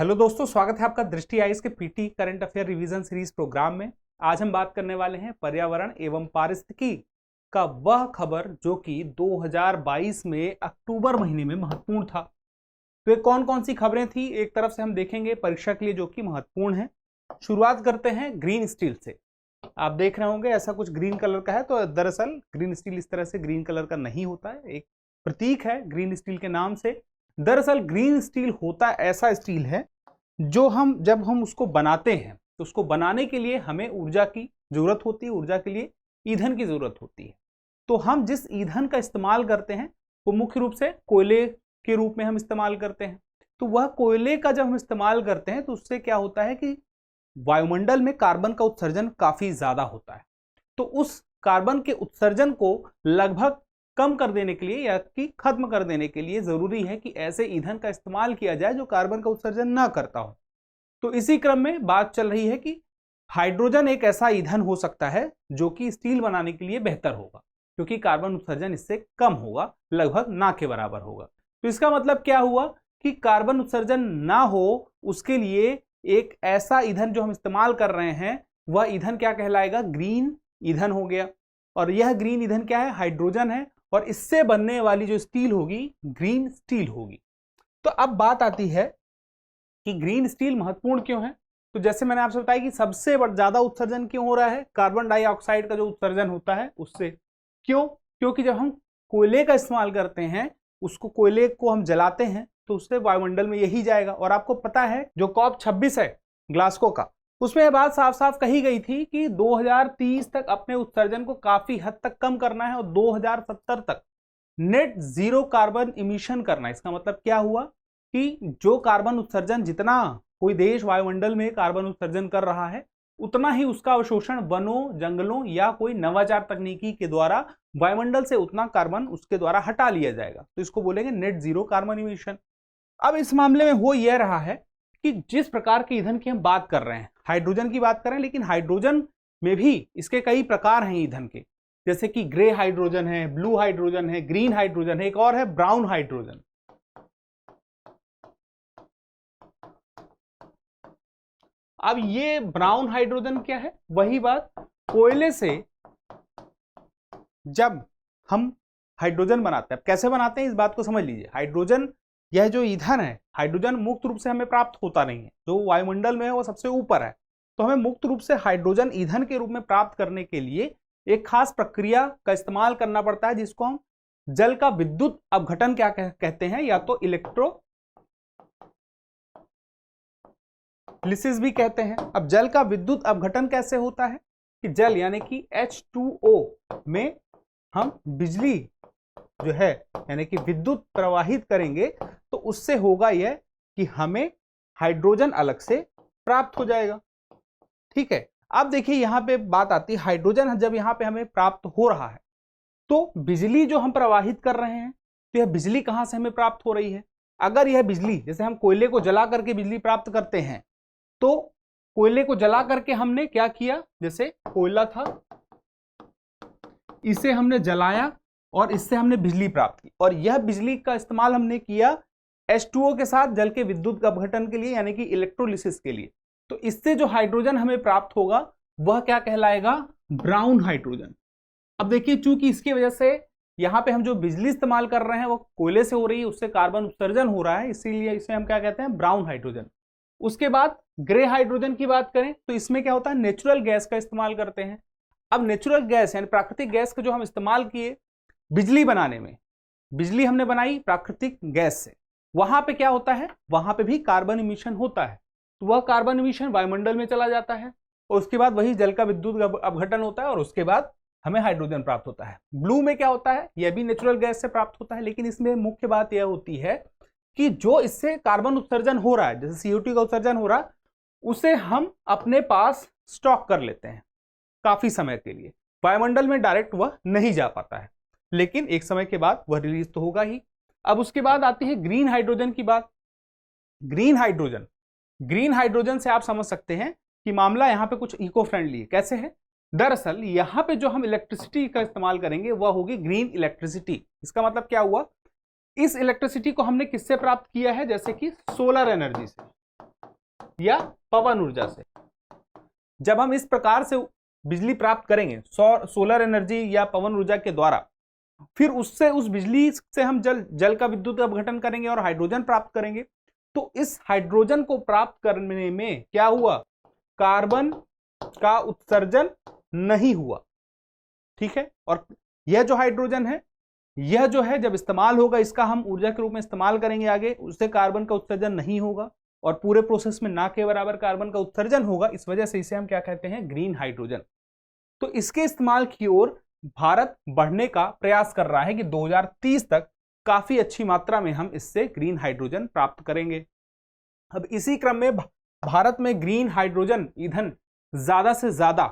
Hello दोस्तों, स्वागत है आपका दृष्टि आईएएस के PT current affair revision series program में। आज हम बात करने वाले हैं पर्यावरण एवं पारिस्थितिकी का वह खबर जो कि 2022 में अक्टूबर महीने में महत्वपूर्ण था। तो ये कौन कौन सी खबरें थी, एक तरफ से हम देखेंगे परीक्षा के लिए जो कि महत्वपूर्ण है। शुरुआत करते हैं ग्रीन स्टील से। आप देख रहे होंगे ऐसा कुछ ग्रीन कलर का है, तो दरअसल ग्रीन स्टील इस तरह से ग्रीन कलर का नहीं होता है, एक प्रतीक है ग्रीन स्टील के नाम से। दरअसल ग्रीन स्टील होता ऐसा स्टील है जो जब हम उसको बनाते हैं तो उसको बनाने के लिए हमें ऊर्जा की जरूरत होती है, ऊर्जा के लिए ईंधन की जरूरत होती है। तो हम जिस ईंधन का इस्तेमाल करते हैं वो मुख्य रूप से कोयले के रूप में हम इस्तेमाल करते हैं। तो वह कोयले का जब हम इस्तेमाल करते हैं तो उससे क्या होता है कि वायुमंडल में कार्बन का उत्सर्जन काफी ज्यादा होता है। तो उस कार्बन के उत्सर्जन को लगभग कम कर देने के लिए या कि खत्म कर देने के लिए जरूरी है कि ऐसे ईंधन का इस्तेमाल किया जाए जो कार्बन का उत्सर्जन ना करता हो। तो इसी क्रम में बात चल रही है कि हाइड्रोजन एक ऐसा ईंधन हो सकता है जो कि स्टील बनाने के लिए बेहतर होगा, क्योंकि कार्बन उत्सर्जन इससे कम होगा, लगभग ना के बराबर होगा। तो इसका मतलब क्या हुआ कि कार्बन उत्सर्जन ना हो, उसके लिए एक ऐसा ईंधन जो हम इस्तेमाल कर रहे हैं वह ईंधन क्या कहलाएगा? ग्रीन ईंधन हो गया। और यह ग्रीन ईंधन क्या है? हाइड्रोजन है। और इससे बनने वाली जो स्टील होगी ग्रीन स्टील होगी। तो अब बात आती है कि ग्रीन स्टील महत्वपूर्ण क्यों है। तो जैसे मैंने आपसे बताया कि सबसे ज्यादा उत्सर्जन क्यों हो रहा है? कार्बन डाइऑक्साइड का जो उत्सर्जन होता है उससे। क्यों? क्योंकि जब हम कोयले का इस्तेमाल करते हैं, उसको कोयले को हम जलाते हैं तो उससे वायुमंडल में यही जाएगा। और आपको पता है जो COP 26 है ग्लासगो का, उसमें यह बात साफ साफ कही गई थी कि 2030 तक अपने उत्सर्जन को काफी हद तक कम करना है और 2070 तक नेट जीरो कार्बन इमिशन करना है। इसका मतलब क्या हुआ कि जो कार्बन उत्सर्जन, जितना कोई देश वायुमंडल में कार्बन उत्सर्जन कर रहा है, उतना ही उसका अवशोषण वनों, जंगलों या कोई नवाचार तकनीकी के द्वारा वायुमंडल से उतना कार्बन उसके द्वारा हटा लिया जाएगा। तो इसको बोलेंगे नेट जीरो कार्बन इमिशन। अब इस मामले में हो यह रहा है कि जिस प्रकार के ईंधन की हम बात कर रहे हैं, हाइड्रोजन की बात कर रहे हैं, लेकिन हाइड्रोजन में भी इसके कई प्रकार हैं ईंधन के, जैसे कि ग्रे हाइड्रोजन है, ब्लू हाइड्रोजन है, ग्रीन हाइड्रोजन है, एक और है ब्राउन हाइड्रोजन। अब ये ब्राउन हाइड्रोजन क्या है? वही बात, कोयले से जब हम हाइड्रोजन बनाते हैं, अब कैसे बनाते हैं इस बात को समझ लीजिए। हाइड्रोजन, यह जो ईंधन है, हाइड्रोजन मुक्त रूप से हमें प्राप्त होता नहीं है, जो वायुमंडल में है वो सबसे ऊपर है। तो हमें मुक्त रूप से हाइड्रोजन ईंधन के रूप में प्राप्त करने के लिए एक खास प्रक्रिया का इस्तेमाल करना पड़ता है, जिसको हम जल का विद्युत अपघटन क्या कहते हैं, या तो इलेक्ट्रोलिसिस भी कहते हैं। अब जल का विद्युत अपघटन कैसे होता है कि जल यानी कि H2O में हम बिजली जो है यानी कि विद्युत प्रवाहित करेंगे तो उससे होगा यह कि हमें हाइड्रोजन अलग से प्राप्त हो जाएगा। ठीक है, अब देखिए यहां पे बात आती है, हाइड्रोजन जब यहां पे हमें प्राप्त हो रहा है तो बिजली जो हम प्रवाहित कर रहे हैं, तो यह बिजली कहां से हमें प्राप्त हो रही है? अगर यह बिजली, जैसे हम कोयले को जला करके बिजली प्राप्त करते हैं, तो कोयले को जला करके हमने क्या किया, जैसे कोयला था, इसे हमने जलाया और इससे हमने बिजली प्राप्त की, और यह बिजली का इस्तेमाल हमने किया H2O के साथ जल के विद्युत अपघटन के लिए, यानी कि इलेक्ट्रोलिसिस के लिए। तो इससे जो हाइड्रोजन हमें प्राप्त होगा वह क्या कहलाएगा? Brown hydrogen. अब देखिए, चूंकि इसकी वजह से यहां पे हम जो बिजली इस्तेमाल कर रहे हैं वो कोयले से हो रही है, उससे कार्बन उत्सर्जन हो रहा है, इसीलिए इसे हम क्या कहते हैं? Brown hydrogen. उसके बाद ग्रे हाइड्रोजन की बात करें तो इसमें क्या होता है? नेचुरल गैस का इस्तेमाल करते हैं। अब नेचुरल गैस यानी प्राकृतिक गैस का जो हम इस्तेमाल किए बिजली बनाने में, बिजली हमने बनाई प्राकृतिक गैस से, वहां पे क्या होता है? वहां पे भी कार्बन इमिशन होता है। तो वह कार्बन इमिशन वायुमंडल में चला जाता है और उसके बाद वही जल का विद्युत अपघटन होता है और उसके बाद हमें हाइड्रोजन प्राप्त होता है। ब्लू में क्या होता है? यह भी नेचुरल गैस से प्राप्त होता है, लेकिन इसमें मुख्य बात यह होती है कि जो इससे कार्बन उत्सर्जन हो रहा है, जैसे CO2 का उत्सर्जन हो रहा है, उसे हम अपने पास स्टॉक कर लेते हैं काफी समय के लिए। वायुमंडल में डायरेक्ट वह नहीं जा पाता है, लेकिन एक समय के बाद वह रिलीज तो होगा ही। अब उसके बाद आती है ग्रीन हाइड्रोजन की बात। ग्रीन हाइड्रोजन से आप समझ सकते हैं कि मामला यहां पे कुछ इको फ्रेंडली है। कैसे है? दरअसल यहां पे जो हम इलेक्ट्रिसिटी का इस्तेमाल करेंगे वह होगी ग्रीन इलेक्ट्रिसिटी। इसका मतलब क्या हुआ? इस इलेक्ट्रिसिटी को हमने किससे प्राप्त किया है? जैसे कि सोलर एनर्जी से। या पवन ऊर्जा से। जब हम इस प्रकार से बिजली प्राप्त करेंगे सोलर एनर्जी या पवन ऊर्जा के द्वारा, फिर उससे उस बिजली से हम जल का विद्युत अपघटन करेंगे और हाइड्रोजन प्राप्त करेंगे। तो इस हाइड्रोजन को प्राप्त करने में क्या हुआ, कार्बन का उत्सर्जन नहीं हुआ, ठीक है। और यह जो हाइड्रोजन है, यह जो है जब इस्तेमाल होगा, इसका हम ऊर्जा के रूप में इस्तेमाल करेंगे आगे, उससे कार्बन का उत्सर्जन नहीं होगा और पूरे प्रोसेस में ना के बराबर कार्बन का उत्सर्जन होगा। इस वजह से इसे हम क्या कहते हैं, ग्रीन हाइड्रोजन। तो इसके इस्तेमाल की ओर भारत बढ़ने का प्रयास कर रहा है कि 2030 तक काफी अच्छी मात्रा में हम इससे ग्रीन हाइड्रोजन प्राप्त करेंगे। अब इसी क्रम में भारत में ग्रीन हाइड्रोजन ईंधन ज्यादा से ज्यादा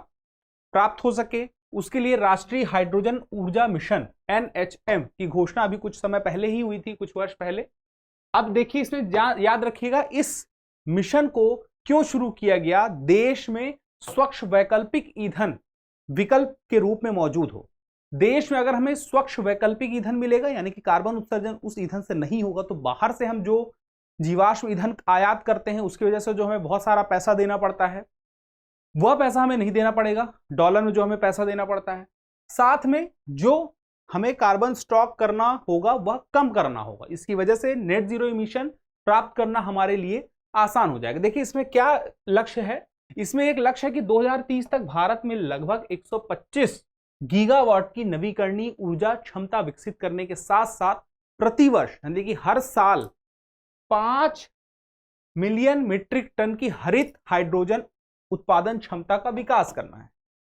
प्राप्त हो सके, उसके लिए राष्ट्रीय हाइड्रोजन ऊर्जा मिशन NHM की घोषणा अभी कुछ समय पहले ही हुई थी, कुछ वर्ष पहले। अब देखिए, इसमें याद रखिएगा इस मिशन को क्यों शुरू किया गया, देश में स्वच्छ वैकल्पिक ईंधन विकल्प के रूप में मौजूद हो। देश में अगर हमें स्वच्छ वैकल्पिक ईंधन मिलेगा, यानी कि कार्बन उत्सर्जन उस ईंधन से नहीं होगा, तो बाहर से हम जो जीवाश्म ईंधन आयात करते हैं उसकी वजह से जो हमें बहुत सारा पैसा देना पड़ता है, वह पैसा हमें नहीं देना पड़ेगा। डॉलर में जो हमें पैसा देना पड़ता है, साथ में जो हमें कार्बन स्टॉक करना होगा वह कम करना होगा। इसकी वजह से नेट जीरो इमिशन प्राप्त करना हमारे लिए आसान हो जाएगा। देखिए इसमें क्या लक्ष्य है, इसमें एक लक्ष्य है कि 2030 तक भारत में लगभग 125 गीगावाट की नवीकरणीय ऊर्जा क्षमता विकसित करने के साथ साथ प्रतिवर्ष यानी कि हर साल 5 मिलियन मीट्रिक टन की हरित हाइड्रोजन उत्पादन क्षमता का विकास करना है।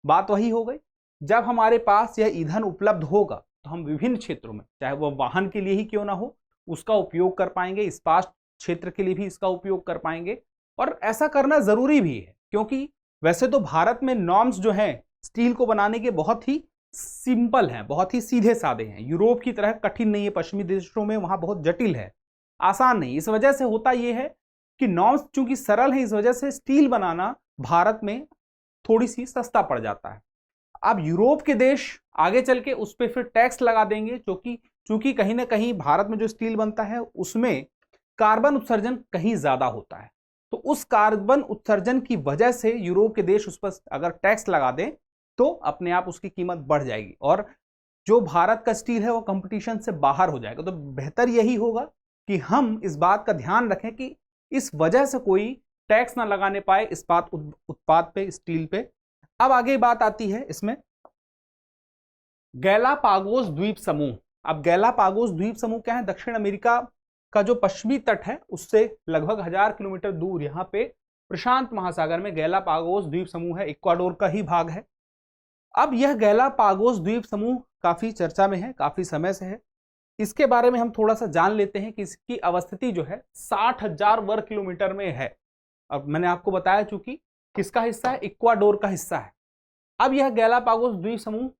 बात वही हो गई, जब हमारे पास यह ईंधन उपलब्ध होगा तो हम विभिन्न क्षेत्रों में, चाहे वह वाहन के लिए ही क्यों ना हो, उसका उपयोग कर पाएंगे, इस्पात क्षेत्र के लिए भी इसका उपयोग कर पाएंगे। और ऐसा करना जरूरी भी है, क्योंकि वैसे तो भारत में नॉर्म्स जो हैं स्टील को बनाने के बहुत ही सिंपल हैं, बहुत ही सीधे साधे हैं। यूरोप की तरह कठिन नहीं है, पश्चिमी देशों में वहां बहुत जटिल है, आसान नहीं। इस वजह से होता यह है कि नॉर्म्स चूंकि सरल है, इस वजह से स्टील बनाना भारत में थोड़ी सी सस्ता पड़ जाता है। अब यूरोप के देश आगे चल के उस पर फिर टैक्स लगा देंगे, चूंकि कहीं ना कहीं भारत में जो स्टील बनता है उसमें कार्बन उत्सर्जन कहीं ज्यादा होता है। तो उस कार्बन उत्सर्जन की वजह से यूरोप के देश उस पर अगर टैक्स लगा दें तो अपने आप उसकी कीमत बढ़ जाएगी और जो भारत का स्टील है वो कंपटीशन से बाहर हो जाएगा। तो बेहतर यही होगा कि हम इस बात का ध्यान रखें कि इस वजह से कोई टैक्स ना लगाने पाए इस्पात उत्पाद पे, स्टील पे। अब आगे बात आती है इसमें गैलापागोस द्वीप समूह। अब गैलापागोस द्वीप समूह क्या है, दक्षिण अमेरिका का जो पश्चिमी तट है उससे लगभग 1000 किलोमीटर दूर यहाँ पे प्रशांत महासागर में गैलापागोस द्वीप समूह है, इक्वाडोर का ही भाग है। अब यह गैलापागोस द्वीप समूह काफी चर्चा में है, काफी समय से है। इसके बारे में हम थोड़ा सा जान लेते हैं कि इसकी अवस्थिति जो है 60,000 वर्ग किलोमीटर में है। अब मैंने आपको बताया चूंकि किसका हिस्सा है, इक्वाडोर का हिस्सा है। अब यह गैलापागोस द्वीप समूह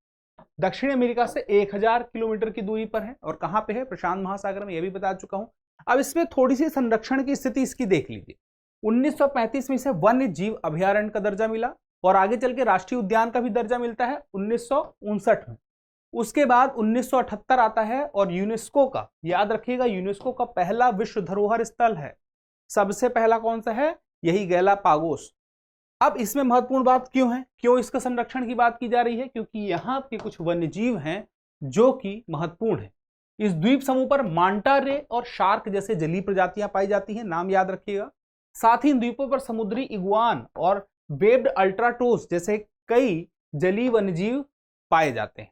दक्षिण अमेरिका से 1000 किलोमीटर की दूरी पर है और कहां पे है, प्रशांत महासागर में, यह भी बता चुका हूं। अब इसमें थोड़ी सी संरक्षण की स्थिति इसकी देख लीजिए। 1935 में इसे वन्य जीव अभयारण्य का दर्जा मिला और आगे चल के राष्ट्रीय उद्यान का भी दर्जा मिलता है 1959 में। उसके बाद 1978 आता है और यूनेस्को का, याद रखिएगा, यूनेस्को का पहला विश्व धरोहर स्थल है। सबसे पहला कौन सा है, यही गैलापागोस। अब इसमें महत्वपूर्ण बात क्यों है, क्यों इसका संरक्षण की बात की जा रही है, क्योंकि यहाँ के कुछ वन्यजीव हैं जो कि महत्वपूर्ण है। इस द्वीप समूह पर मांटा रे और शार्क जैसे जलीय प्रजातियां पाई जाती हैं, नाम याद रखिएगा। साथ ही इन द्वीपों पर समुद्री इगुआन और वेब्ड अल्ट्राटोस जैसे कई जलीय वन्यजीव पाए जाते हैं।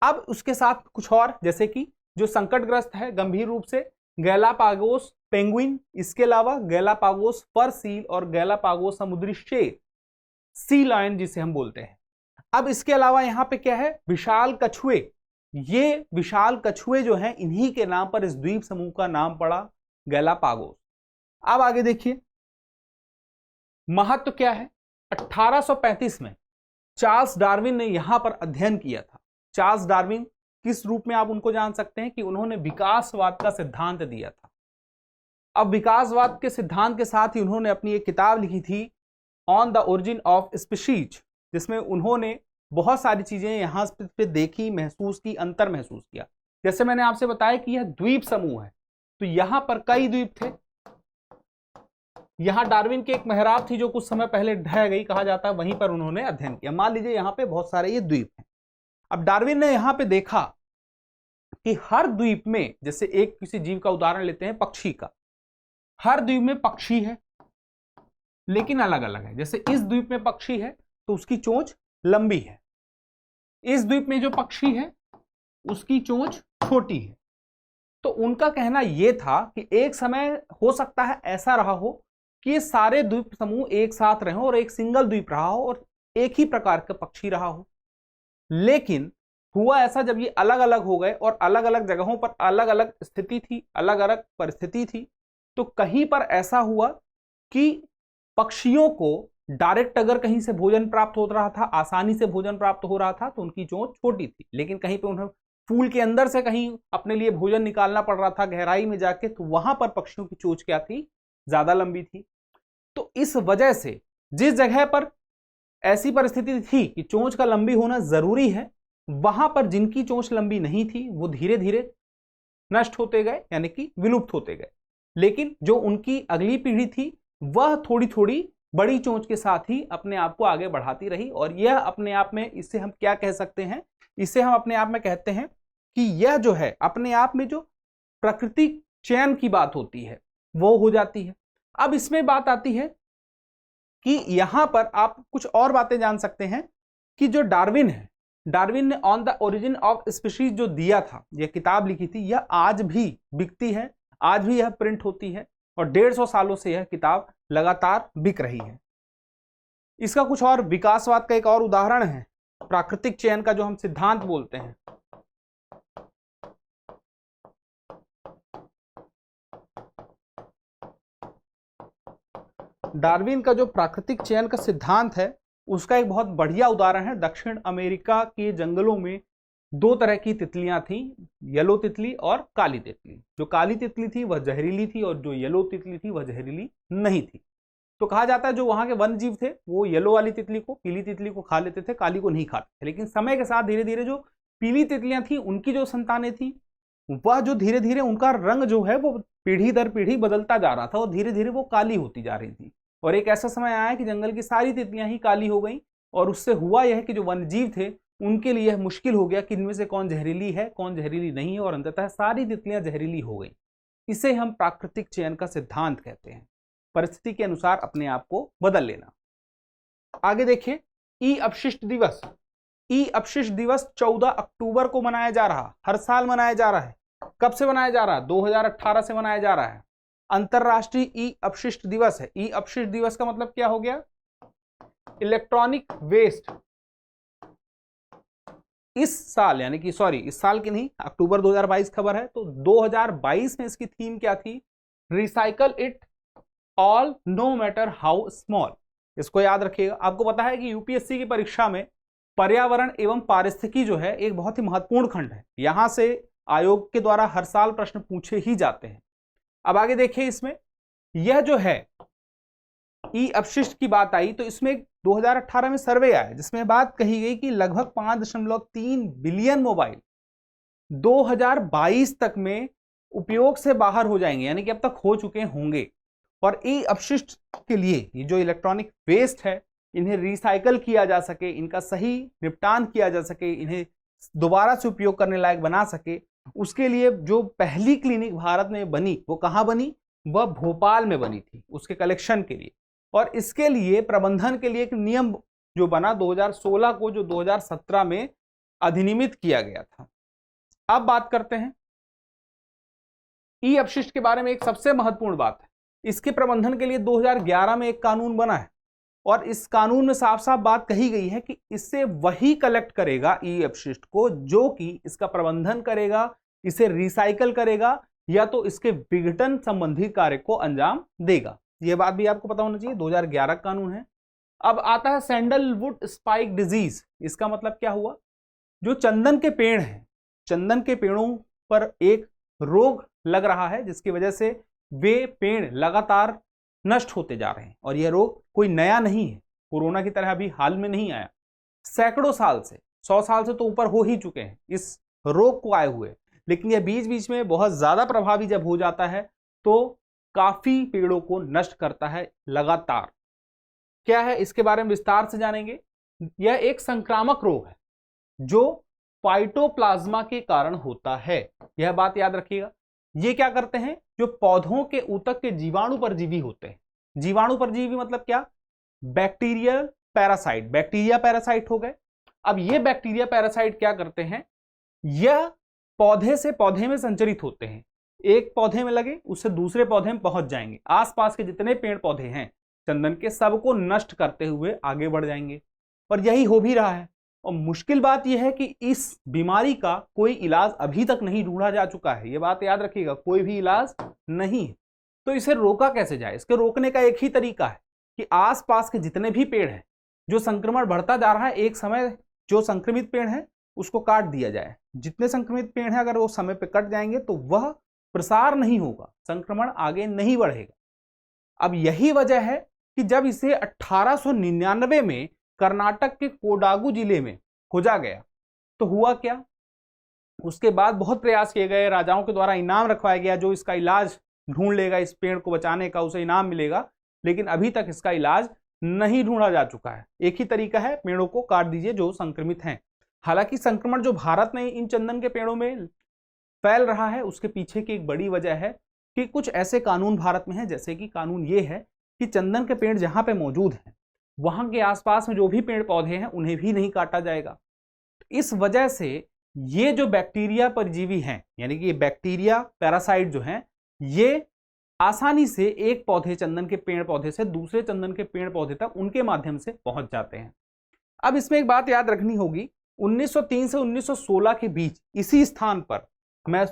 अब उसके साथ कुछ और, जैसे कि जो संकटग्रस्त है गंभीर रूप से, गैलापागोस पेंगुइन, इसके अलावा गैलापागोस फर सील और गैलापागोस समुद्री शेर, सी लायन जिसे हम बोलते हैं। अब इसके अलावा यहाँ पे क्या है, विशाल कछुए। ये विशाल कछुए जो हैं इन्हीं के नाम पर इस द्वीप समूह का नाम पड़ा गैलापागोस। अब आगे देखिए महत्व क्या है। 1835 में चार्ल्स डार्विन ने यहां पर अध्ययन किया था। चार्ल्स डार्विन किस रूप में आप उनको जान सकते हैं कि उन्होंने विकासवाद का सिद्धांत दिया था। अब विकासवाद के सिद्धांत के साथ ही उन्होंने अपनी एक किताब लिखी थी on the origin of species, जिसमें उन्होंने बहुत सारी चीजें यहां पे देखी, महसूस की, अंतर महसूस किया। जैसे मैंने आपसे बताया कि यह द्वीप समूह है, तो यहां पर कई द्वीप थे, यहां डार्विन की एक मेहराब थी जो कुछ समय पहले ढह गई कहा जाता है, वहीं पर उन्होंने अध्ययन किया। मान लीजिए यहां पे बहुत सारे ये द्वीप हैं। अब डार्विन ने यहां पे देखा कि हर द्वीप में, जैसे एक किसी जीव का उदाहरण लेते हैं पक्षी का, हर द्वीप में पक्षी है लेकिन अलग अलग है। जैसे इस द्वीप में पक्षी है तो उसकी चोंच लंबी है, इस द्वीप में जो पक्षी है उसकी चोंच छोटी है। तो उनका कहना यह था कि एक समय हो सकता है ऐसा रहा हो कि ये सारे द्वीप समूह एक साथ रहे और एक सिंगल द्वीप रहा हो और एक ही प्रकार का पक्षी रहा हो। लेकिन हुआ ऐसा, जब ये अलग अलग हो गए और अलग अलग जगहों पर अलग अलग स्थिति थी, अलग अलग परिस्थिति थी, तो कहीं पर ऐसा हुआ कि पक्षियों को डायरेक्ट अगर कहीं से भोजन प्राप्त हो रहा था, आसानी से भोजन प्राप्त हो रहा था, तो उनकी चोंच छोटी थी। लेकिन कहीं पे उन्हें फूल के अंदर से कहीं अपने लिए भोजन निकालना पड़ रहा था गहराई में जाके, तो वहां पर पक्षियों की चोंच क्या थी, ज्यादा लंबी थी। तो इस वजह से जिस जगह पर ऐसी परिस्थिति थी कि चोंच का लंबी होना जरूरी है, वहां पर जिनकी चोंच लंबी नहीं थी वो धीरे धीरे नष्ट होते गए, यानी कि विलुप्त होते गए। लेकिन जो उनकी अगली पीढ़ी थी वह थोड़ी थोड़ी बड़ी चोंच के साथ ही अपने आप को आगे बढ़ाती रही। और यह अपने आप में, इससे हम क्या कह सकते हैं, इसे हम अपने आप में कहते हैं कि यह जो है अपने आप में जो प्राकृतिक चयन की बात होती है वो हो जाती है। अब इसमें बात आती है कि यहां पर आप कुछ और बातें जान सकते हैं कि जो डार्विन है, डार्विन ने on the origin of species जो दिया था, यह किताब लिखी थी, यह आज भी बिकती है, आज भी यह प्रिंट होती है और 150 सालों से यह किताब लगातार बिक रही है। इसका कुछ और विकासवाद का एक और उदाहरण है प्राकृतिक चयन का, जो हम सिद्धांत बोलते हैं। डार्विन का जो प्राकृतिक चयन का सिद्धांत है उसका एक बहुत बढ़िया उदाहरण है। दक्षिण अमेरिका के जंगलों में दो तरह की तितलियां थी, येलो तितली और काली तितली। जो काली तितली थी वह जहरीली थी और जो येलो तितली थी वह जहरीली नहीं थी। तो कहा जाता है जो वहां के वन जीव थे वो येलो वाली तितली को, पीली तितली को खा लेते थे, काली को नहीं खाते थे। लेकिन समय के साथ धीरे धीरे जो पीली तितलियां थी उनकी जो संतानें थी वह जो धीरे धीरे उनका रंग जो है वो पीढ़ी दर पीढ़ी बदलता जा रहा था और धीरे धीरे वो काली होती जा रही थी। और एक ऐसा समय आया कि जंगल की सारी तितलियां ही काली हो गई और उससे हुआ यह कि जो वन्यजीव थे उनके लिए यह मुश्किल हो गया कि इनमें से कौन जहरीली है कौन जहरीली नहीं है, और अंततः सारी तितलियां जहरीली हो गई। इसे हम प्राकृतिक चयन का सिद्धांत कहते हैं, परिस्थिति के अनुसार अपने आप को बदल लेना। आगे देखिए, ई अपशिष्ट दिवस। ई अपशिष्ट दिवस 14 अक्टूबर को मनाया जा रहा, हर साल मनाया जा रहा है। कब से मनाया जा रहा है? 2018 से मनाया जा रहा है। अंतरराष्ट्रीय ई अपशिष्ट दिवस है। ई अपशिष्ट दिवस का मतलब क्या हो गया? Electronic waste. इस साल, यानी कि सॉरी इस साल की नहीं, अक्टूबर 2022 खबर है, तो 2022 में इसकी थीम क्या थी? Recycle it all know matter how small. इसको याद रखिएगा। आपको पता है कि यूपीएससी की परीक्षा में पर्यावरण एवं पारिस्थितिकी जो है एक बहुत ही महत्वपूर्ण खंड है। यहां से आयोग के द्वारा हर साल प्रश्न पूछे ही जाते हैं। अब आगे देखिए, इसमें यह जो है ई अपशिष्ट की बात आई तो इसमें 2018 में सर्वे आया जिसमें बात कही गई कि लगभग 5.3 बिलियन मोबाइल 2022 तक में उपयोग से बाहर हो जाएंगे, यानी कि अब तक हो चुके होंगे। और ई अपशिष्ट के लिए ये जो इलेक्ट्रॉनिक वेस्ट है इन्हें रिसाइकल किया जा सके, इनका सही निपटान किया जा सके, इन्हें दोबारा से उपयोग करने लायक बना सके, उसके लिए जो पहली क्लिनिक भारत में बनी वो कहाँ बनी? वह भोपाल में बनी थी, उसके कलेक्शन के लिए। और इसके लिए प्रबंधन के लिए एक नियम जो बना 2016 को, जो 2017 में अधिनियमित किया गया था। अब बात करते हैं ई अपशिष्ट के बारे में। एक सबसे महत्वपूर्ण बात है, इसके प्रबंधन के लिए 2011 में एक कानून बना है और इस कानून में साफ साफ बात कही गई है कि इससे वही कलेक्ट करेगा ई अपशिष्ट को जो कि इसका प्रबंधन करेगा, इसे रिसाइकल करेगा या तो इसके विघटन संबंधी कार्य को अंजाम देगा। यह बात भी आपको पता होना चाहिए, 2011 कानून है। अब आता है सैंडलवुड स्पाइक डिजीज। इसका मतलब क्या हुआ? जो चंदन के पेड़ हैं, चंदन के पेड़ों पर एक रोग लग रहा है जिसकी वजह से वे पेड़ लगातार नष्ट होते जा रहे हैं। और यह रोग कोई नया नहीं है, कोरोना की तरह अभी हाल में नहीं आया, सैकड़ों साल से, 100 साल से तो ऊपर हो ही चुके हैं इस रोग को आए हुए। लेकिन यह बीच बीच में बहुत ज्यादा प्रभावी जब हो जाता है तो काफी पेड़ों को नष्ट करता है लगातार। क्या है इसके बारे में विस्तार से जानेंगे। यह एक संक्रामक रोग है जो फाइटोप्लाज्मा के कारण होता है, यह बात याद रखिएगा। ये क्या करते हैं, जो पौधों के ऊतक के जीवाणु परजीवी होते हैं, जीवाणु परजीवी मतलब क्या, बैक्टीरियल पैरासाइट, बैक्टीरिया पैरासाइट हो गए। अब ये बैक्टीरिया पैरासाइट क्या करते हैं, यह पौधे से पौधे में संचरित होते हैं, एक पौधे में लगे उससे दूसरे पौधे में पहुंच जाएंगे, आसपास के जितने पेड़ पौधे हैं चंदन के सबको नष्ट करते हुए आगे बढ़ जाएंगे। और यही हो भी रहा है। और मुश्किल बात यह है कि इस बीमारी का कोई इलाज अभी तक नहीं ढूंढा जा चुका है, यह बात याद रखिएगा, कोई भी इलाज नहीं है। तो इसे रोका कैसे जाए, इसके रोकने का एक ही तरीका है कि आसपास के जितने भी पेड़ हैं जो संक्रमण बढ़ता जा रहा है, एक समय जो संक्रमित पेड़ है उसको काट दिया जाए। जितने संक्रमित पेड़ हैं अगर वो समय पे कट जाएंगे तो वह प्रसार नहीं होगा, संक्रमण आगे नहीं बढ़ेगा। अब यही वजह है कि जब इसे 1899 में कर्नाटक के कोडागु जिले में खोजा गया तो हुआ क्या, उसके बाद बहुत प्रयास किए गए, राजाओं के द्वारा इनाम रखवाया गया, जो इसका इलाज ढूंढ लेगा इस पेड़ को बचाने का उसे इनाम मिलेगा, लेकिन अभी तक इसका इलाज नहीं ढूंढा जा चुका है। एक ही तरीका है, पेड़ों को काट दीजिए जो संक्रमित हैं। हालांकि संक्रमण जो भारत में इन चंदन के पेड़ों में फैल रहा है उसके पीछे की एक बड़ी वजह है कि कुछ ऐसे कानून भारत में हैं, जैसे कि कानून ये है कि चंदन के पेड़ जहां पे मौजूद हैं वहां के आसपास में जो भी पेड़ पौधे हैं उन्हें भी नहीं काटा जाएगा। इस वजह से ये जो बैक्टीरिया परजीवी हैं, यानी कि ये बैक्टीरिया पैरासाइट जो हैं, ये आसानी से एक पौधे चंदन के पेड़ पौधे से दूसरे चंदन के पेड़ पौधे तक उनके माध्यम से पहुंच जाते हैं। अब इसमें एक बात याद रखनी होगी, 1903 से 1916 के बीच इसी स्थान पर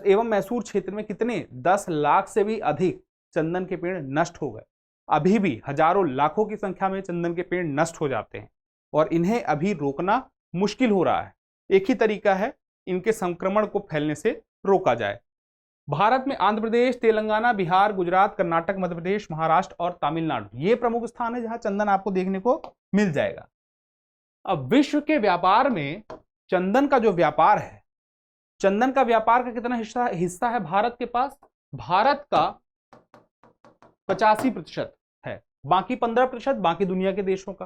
एवं मैसूर क्षेत्र में कितने 10 लाख से भी अधिक चंदन के पेड़ नष्ट हो गए। अभी भी हजारों लाखों की संख्या में चंदन के पेड़ नष्ट हो जाते हैं और इन्हें अभी रोकना मुश्किल हो रहा है। एक ही तरीका है, इनके संक्रमण को फैलने से रोका जाए। भारत में आंध्र प्रदेश, तेलंगाना, बिहार, गुजरात, कर्नाटक, मध्य प्रदेश, महाराष्ट्र और तमिलनाडु ये प्रमुख स्थान है जहां चंदन आपको देखने को मिल जाएगा। अब विश्व के व्यापार में चंदन का जो व्यापार है, चंदन का व्यापार का कितना हिस्सा है भारत के पास, भारत का 85% है, बाकी 15% बाकी दुनिया के देशों का।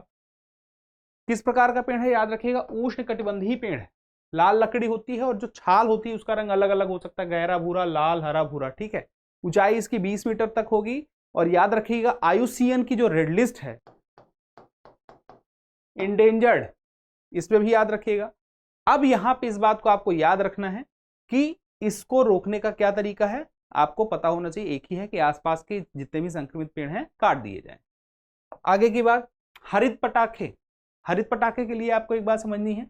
किस प्रकार का पेड़ है याद रखिएगा, उष्ण कटिबंधीय पेड़ है, लाल लकड़ी होती है और जो छाल होती है उसका रंग अलग अलग हो सकता है, गहरा भूरा, लाल, हरा भूरा, ठीक है। ऊंचाई इसकी 20 मीटर तक होगी। और याद रखिएगा IUCN की जो रेड लिस्ट है इंडेंजर्ड, इसमें भी याद रखिएगा। अब यहां पे इस बात को आपको याद रखना है कि इसको रोकने का क्या तरीका है, आपको पता होना चाहिए, एक ही है कि आसपास के जितने भी संक्रमित पेड़ हैं काट दिए जाएं। आगे की बात, हरित पटाखे। हरित पटाखे के लिए आपको एक बात समझनी है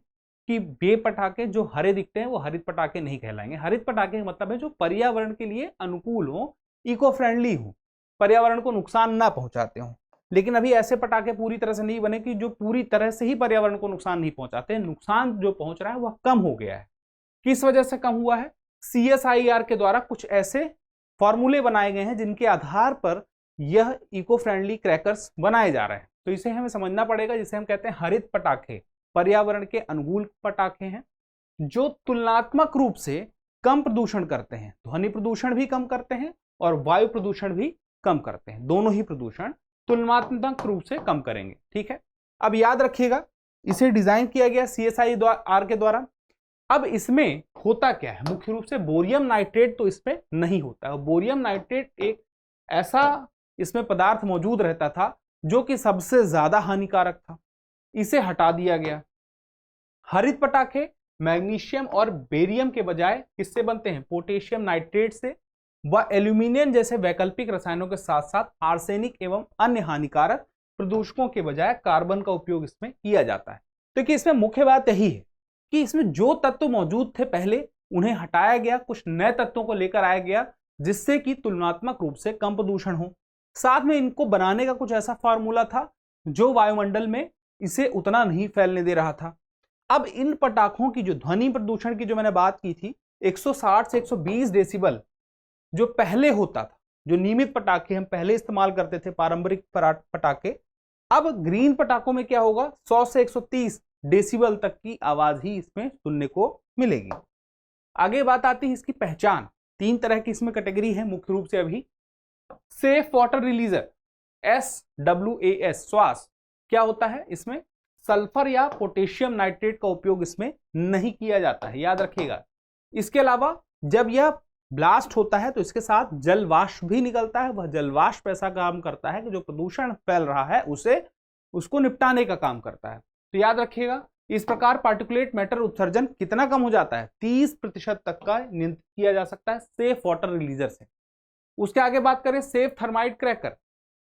कि ये पटाखे जो हरे दिखते हैं वो हरित पटाखे नहीं कहलाएंगे। हरित पटाखे का मतलब है जो पर्यावरण के लिए अनुकूल हो, इको फ्रेंडली हो, पर्यावरण को नुकसान ना पहुंचाते हो। लेकिन अभी ऐसे पटाखे पूरी तरह से नहीं बने कि जो पूरी तरह से ही पर्यावरण को नुकसान नहीं पहुंचाते, नुकसान जो पहुंच रहा है वह कम हो गया है। किस वजह से कम हुआ है, CSIR के द्वारा कुछ ऐसे फॉर्मूले बनाए गए हैं जिनके आधार पर यह इको फ्रेंडली क्रैकर्स बनाए जा रहे हैं। तो इसे हमें समझना पड़ेगा, जिसे हम कहते हैं हरित पटाखे, पर्यावरण के अनुकूल पटाखे हैं जो तुलनात्मक रूप से कम प्रदूषण करते हैं, ध्वनि प्रदूषण भी कम करते हैं और वायु प्रदूषण भी कम करते हैं, दोनों ही प्रदूषण तुलनात्मक रूप से कम करेंगे, ठीक है। अब याद रखिएगा इसे डिजाइन किया गया CSIR के द्वारा। अब इसमें होता क्या है, मुख्य रूप से बोरियम नाइट्रेट तो इसमें नहीं होता है। बोरियम नाइट्रेट एक ऐसा इसमें पदार्थ मौजूद रहता था जो कि सबसे ज्यादा हानिकारक था, इसे हटा दिया गया। हरित पटाखे मैग्नीशियम और बेरियम के बजाय किससे बनते हैं, पोटेशियम नाइट्रेट से व एल्यूमिनियम जैसे वैकल्पिक रसायनों के साथ साथ आर्सेनिक एवं अन्य हानिकारक प्रदूषकों के बजाय कार्बन का उपयोग इसमें किया जाता है। तो कि इसमें मुख्य बात यही है कि इसमें जो तत्व मौजूद थे पहले उन्हें हटाया गया, कुछ नए तत्वों को लेकर आया गया जिससे कि तुलनात्मक रूप से कम प्रदूषण हो। साथ में इनको बनाने का कुछ ऐसा फार्मूला था जो वायुमंडल में इसे उतना नहीं फैलने दे रहा था। अब इन पटाखों की जो ध्वनि प्रदूषण की जो मैंने बात की थी 160 से 120 डेसिबल जो पहले होता था, जो नियमित पटाखे हम पहले इस्तेमाल करते थे पारंपरिक पटाखे, अब ग्रीन पटाखों में क्या होगा 100 से 130 डेसिबल तक की आवाज ही इसमें सुनने को मिलेगी। आगे बात आती है इसकी पहचान। 3 तरह की इसमें कैटेगरी है मुख्य रूप से अभी। सेफ वाटर रिलीजर SWAS, श्वास, क्या होता है? इसमें सल्फर या पोटेशियम नाइट्रेट का उपयोग इसमें नहीं किया जाता है, याद रखिएगा। इसके अलावा जब यह ब्लास्ट होता है तो इसके साथ जल वाष्प भी निकलता है। वह जल वाष्प ऐसा काम करता है कि जो प्रदूषण फैल रहा है उसको निपटाने का काम करता है। तो याद रखिएगा, इस प्रकार पार्टिकुलेट मैटर उत्सर्जन कितना कम हो जाता है? 30% तक का नियंत्रित किया जा सकता है सेफ वाटर रिलीजर से। उसके आगे बात करें सेफ थर्माइट क्रैकर,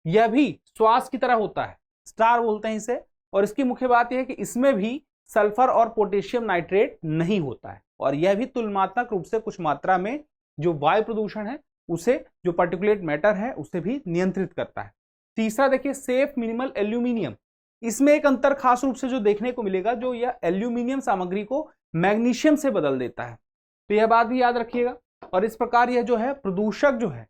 यह भी श्वास की तरह होता है, स्टार बोलते हैं इसे। और इसकी मुख्य बात यह है कि इसमें भी सल्फर और पोटेशियम नाइट्रेट नहीं होता है, और यह भी तुलनात्मक रूप से कुछ मात्रा में जो वायु प्रदूषण है उसे, जो पार्टिकुलेट मैटर है उसे भी नियंत्रित करता है। तीसरा देखिए सेफ मिनिमल एल्यूमिनियम, इसमें एक अंतर खास रूप से जो देखने को मिलेगा, जो यह एल्यूमिनियम सामग्री को मैग्नीशियम से बदल देता है, तो यह बात भी याद रखिएगा। और इस प्रकार यह जो है प्रदूषक जो है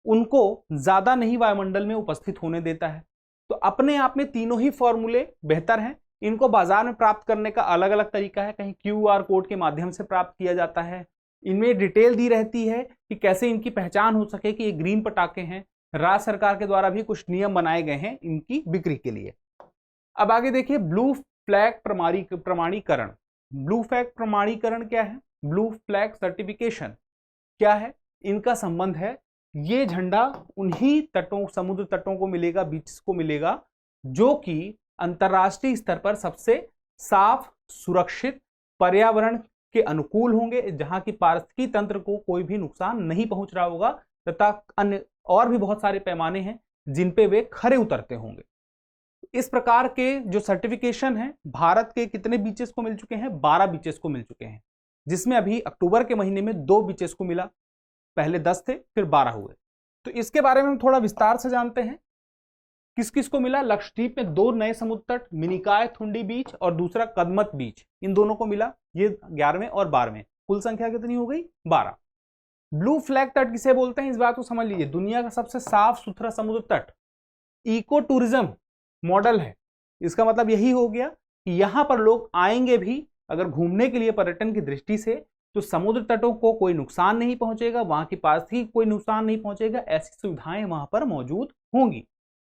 उनको ज्यादा नहीं वायुमंडल में उपस्थित होने देता है। तो अपने आप में तीनों ही फॉर्मूले बेहतर हैं। इनको बाजार में प्राप्त करने का अलग अलग तरीका है, कहीं QR कोड के माध्यम से प्राप्त किया जाता है, इनमें डिटेल दी रहती है कि कैसे इनकी पहचान हो सके कि ये ग्रीन पटाखे हैं। राज्य सरकार के द्वारा भी कुछ नियम बनाए गए हैं इनकी बिक्री के लिए। अब आगे देखिए ब्लू फ्लैग प्रमाणीकरण। ब्लू फ्लैग प्रमाणीकरण क्या है? ब्लू फ्लैग सर्टिफिकेशन क्या है? इनका संबंध है, ये झंडा उन्हीं तटों, समुद्र तटों को मिलेगा, बीचेस को मिलेगा, जो कि अंतर्राष्ट्रीय स्तर पर सबसे साफ, सुरक्षित, पर्यावरण के अनुकूल होंगे, जहां की पारिस्थितिकी तंत्र को कोई भी नुकसान नहीं पहुंच रहा होगा, तथा अन्य और भी बहुत सारे पैमाने हैं जिन पे वे खरे उतरते होंगे। इस प्रकार के जो सर्टिफिकेशन है भारत के कितने बीचेस को मिल चुके हैं? 12 बीचेस को मिल चुके हैं, जिसमें अभी अक्टूबर के महीने में 2 बीचेस को मिला। पहले 10 थे, फिर 12 हुए। तो इसके बारे में हम थोड़ा विस्तार से जानते हैं। किस किस को मिला? लक्षद्वीप में 2 नए समुद्र तट, मिनिकाय थुंडी बीच और दूसरा कदमत बीच, इन दोनों को मिला। ये 11वें और 12वें, कुल संख्या कितनी हो गई? 12। ब्लू फ्लैग तट किसे बोलते हैं, इस बात को समझ लीजिए। दुनिया का सबसे साफ सुथरा समुद्र तट, इको टूरिज्म मॉडल है। इसका मतलब यही हो गया कि यहां पर लोग आएंगे भी अगर घूमने के लिए पर्यटन की दृष्टि से, तो समुद्र तटों को कोई नुकसान नहीं पहुंचेगा, वहां की पारिस्थितिकी कोई नुकसान नहीं पहुंचेगा, ऐसी सुविधाएं वहां पर मौजूद होंगी।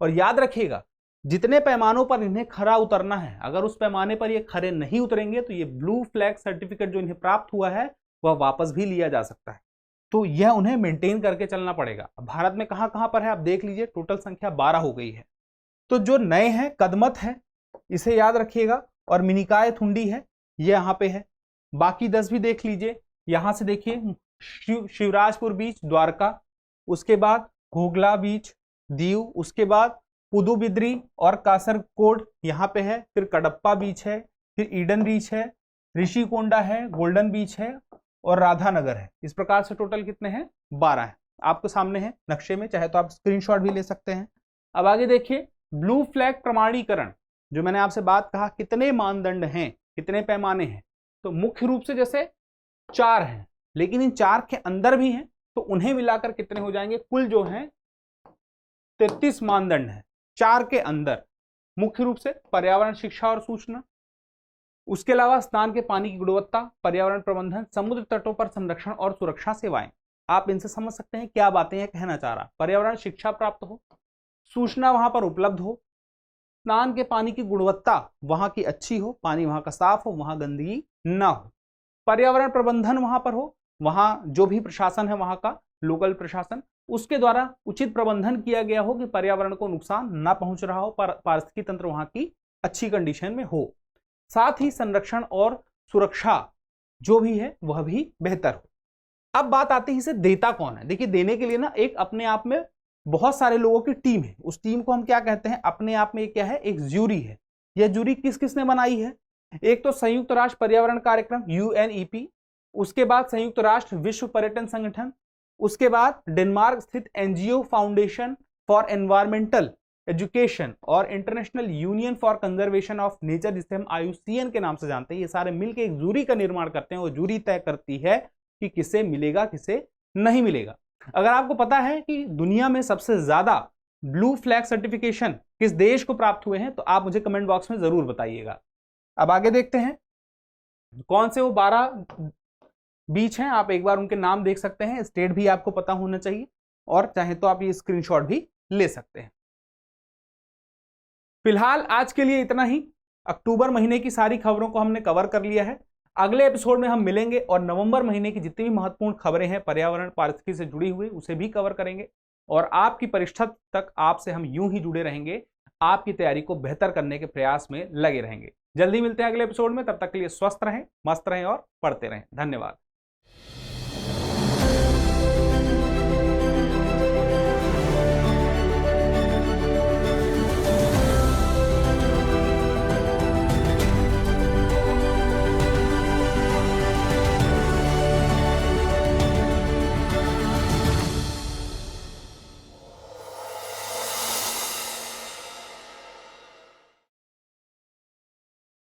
और याद रखिएगा, जितने पैमानों पर इन्हें खरा उतरना है, अगर उस पैमाने पर ये खरे नहीं उतरेंगे तो ये ब्लू फ्लैग सर्टिफिकेट जो इन्हें प्राप्त हुआ है वह वापस भी लिया जा सकता है। तो यह उन्हें मेंटेन करके चलना पड़ेगा। भारत में कहां कहां पर है आप देख लीजिए, टोटल संख्या 12 हो गई है। तो जो नए हैं, कदमत है, इसे याद रखिएगा, और मिनिकाय थुंडी है, ये यहां पे है। बाकी 10 भी देख लीजिए। यहां से देखिए शिवराजपुर बीच द्वारका, उसके बाद घोघला बीच दीव, उसके बाद पुदुबिद्री और कासरकोड यहाँ पे है, फिर कडप्पा बीच है, फिर ईडन बीच है, ऋषिकोंडा है, गोल्डन बीच है और राधानगर है। इस प्रकार से टोटल कितने हैं? 12 है। आपके सामने है नक्शे में, चाहे तो आप स्क्रीनशॉट भी ले सकते हैं। अब आगे देखिए ब्लू फ्लैग प्रमाणीकरण, जो मैंने आपसे बात कहा कितने मानदंड हैं, कितने पैमाने हैं, तो मुख्य रूप से जैसे 4 हैं, लेकिन इन 4 के अंदर भी हैं, तो उन्हें मिलाकर कितने हो जाएंगे? कुल जो है 33 मानदंड है 4 के अंदर। मुख्य रूप से पर्यावरण, शिक्षा और सूचना, उसके अलावा स्नान के पानी की गुणवत्ता, पर्यावरण प्रबंधन, समुद्र तटों पर संरक्षण और सुरक्षा सेवाएं। आप इनसे समझ सकते हैं क्या बातें यह कहना चाह रहा। पर्यावरण शिक्षा प्राप्त हो, सूचना वहां पर उपलब्ध हो, स्नान के पानी की गुणवत्ता वहां की अच्छी हो, पानी वहां का साफ हो, वहां गंदगी ना हो, पर्यावरण प्रबंधन वहां पर हो, वहां जो भी प्रशासन है वहां का लोकल प्रशासन, उसके द्वारा उचित प्रबंधन किया गया हो कि पर्यावरण को नुकसान ना पहुंच रहा हो, पारिस्थितिकी तंत्र वहां की अच्छी कंडीशन में हो, साथ ही संरक्षण और सुरक्षा जो भी है वह भी बेहतर हो। अब बात आती है इसे देता कौन है। देखिए देने के लिए ना एक अपने आप में बहुत सारे लोगों की टीम है, उस टीम को हम क्या कहते हैं? अपने आप में क्या है? एक ज्यूरी है। यह ज्यूरी किस किसने बनाई है? एक तो संयुक्त राष्ट्र पर्यावरण कार्यक्रम UNEP, उसके बाद संयुक्त राष्ट्र विश्व पर्यटन संगठन, उसके बाद डेनमार्क स्थित NGO foundation for environmental education और international union for conservation of nature, जिसे हम IUCN के नाम से जानते हैं। ये सारे मिलकर एक जूरी का निर्माण करते हैं और जूरी तय करती है कि किसे मिलेगा किसे नहीं मिलेगा। अगर आपको पता है कि दुनिया में सबसे ज्यादा ब्लू फ्लैग सर्टिफिकेशन किस देश को प्राप्त हुए हैं तो आप मुझे कमेंट बॉक्स में जरूर बताइएगा। अब आगे देखते हैं कौन से वो 12 बीच हैं। आप एक बार उनके नाम देख सकते हैं, स्टेट भी आपको पता होना चाहिए। और चाहे तो आप ये स्क्रीनशॉट भी ले सकते हैं। फिलहाल आज के लिए इतना ही। अक्टूबर महीने की सारी खबरों को हमने कवर कर लिया है। अगले एपिसोड में हम मिलेंगे और नवंबर महीने की जितनी भी महत्वपूर्ण खबरें हैं पर्यावरण पारिस्थितिकी से जुड़ी हुई उसे भी कवर करेंगे और आपकी परीक्षा तक आपसे हम यूं ही जुड़े रहेंगे, आपकी तैयारी को बेहतर करने के प्रयास में लगे रहेंगे। जल्दी मिलते हैं अगले एपिसोड में, तब तक के लिए स्वस्थ रहें, मस्त रहें और पढ़ते रहें। धन्यवाद।